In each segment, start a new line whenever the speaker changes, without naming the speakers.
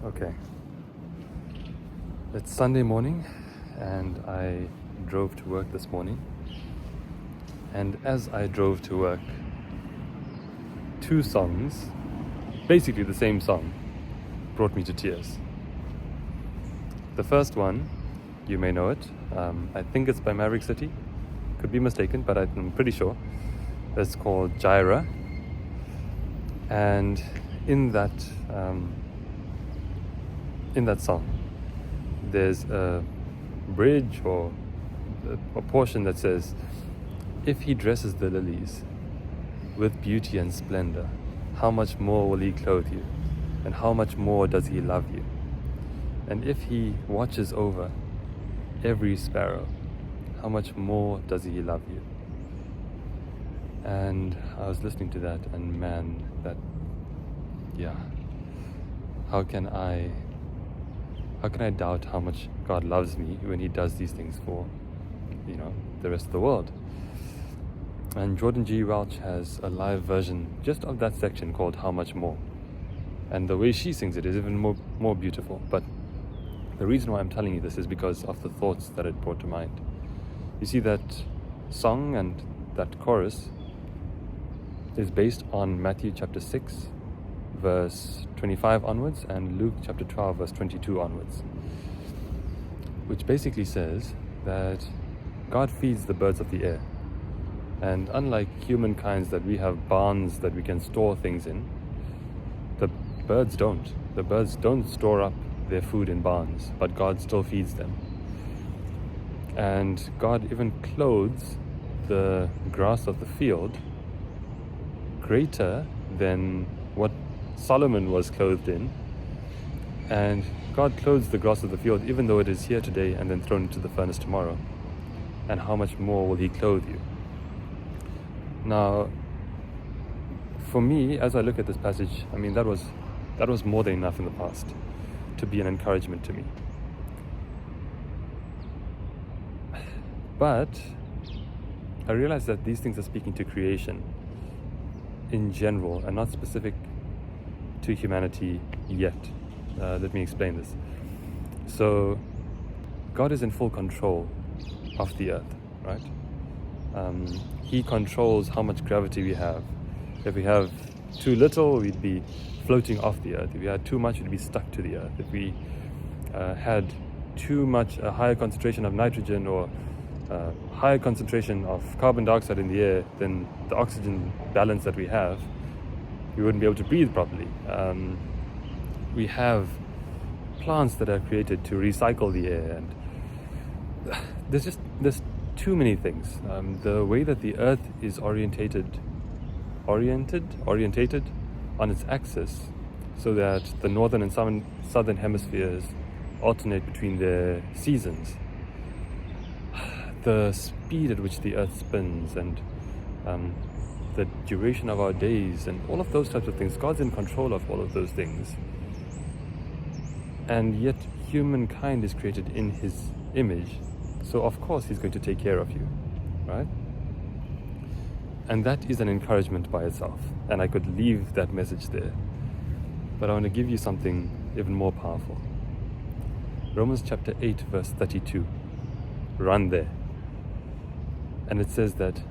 Okay. It's Sunday morning and I drove to work this morning. And as I drove to work, two songs, basically the same song, brought me to tears. The first one, you may know it. I think it's by Maverick City. Could be mistaken, but I'm pretty sure. It's called Jireh. And in that song, there's a bridge or a portion that says, "If he dresses the lilies with beauty and splendor, how much more will he clothe you? And how much more does he love you? And if he watches over every sparrow, how much more does he love you?" And I was listening to that, and man, how can I doubt how much God loves me when he does these things for, the rest of the world? And Jordan G. Welch has a live version just of that section called "How Much More." And the way she sings it is even more beautiful. But the reason why I'm telling you this is because of the thoughts that it brought to mind. You see, that song and that chorus is based on Matthew chapter 6, verse 25 onwards, and Luke chapter 12, verse 22 onwards, which basically says that God feeds the birds of the air. And unlike humankind, that we have barns that we can store things in, the birds don't. The birds don't store up their food in barns, but God still feeds them. And God even clothes the grass of the field greater than what Solomon was clothed in. And God clothes the grass of the field even though it is here today and then thrown into the furnace tomorrow. And how much more will he clothe you? Now, for me, as I look at this passage, that was more than enough in the past to be an encouragement to me. But I realize that these things are speaking to creation in general and not specific to humanity yet. Let me explain this. So, God is in full control of the earth, right? He controls how much gravity we have. If we have too little, we'd be floating off the earth. If we had too much, we'd be stuck to the earth. If we had too much, a higher concentration of nitrogen or higher concentration of carbon dioxide in the air than the oxygen balance that we have, we wouldn't be able to breathe properly. We have plants that are created to recycle the air, and there's too many things. The way that the earth is orientated on its axis, so that the northern and southern hemispheres alternate between their seasons. The speed at which the earth spins, and the duration of our days, and all of those types of things. God's in control of all of those things. And yet humankind is created in his image. So of course he's going to take care of you, right? And that is an encouragement by itself. And I could leave that message there. But I want to give you something even more powerful. Romans chapter 8, verse 32. Run there. And it says that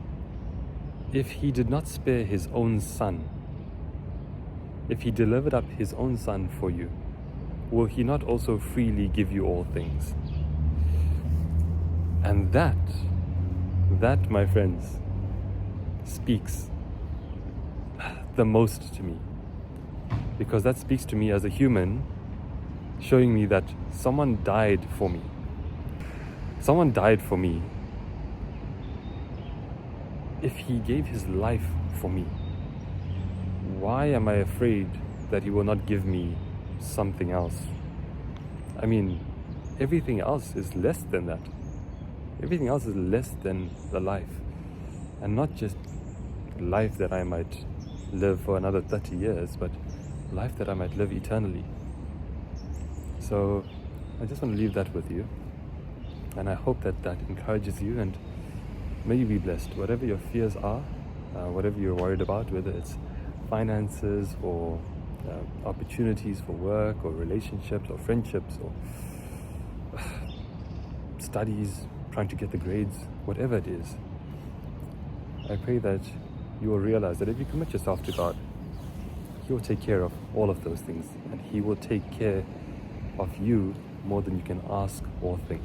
if he did not spare his own son, if he delivered up his own son for you, will he not also freely give you all things? And that, my friends, speaks the most to me. Because that speaks to me as a human, showing me that someone died for me. Someone died for me. If he gave his life for me, why am I afraid that he will not give me something else? Everything else is less than that. Everything else is less than the life. And not just life that I might live for another 30 years, but life that I might live eternally. So I just want to leave that with you. And I hope that encourages you, and may you be blessed. Whatever your fears are, whatever you're worried about, whether it's finances or opportunities for work or relationships or friendships or studies, trying to get the grades, whatever it is. I pray that you will realize that if you commit yourself to God, He will take care of all of those things, and He will take care of you more than you can ask or think.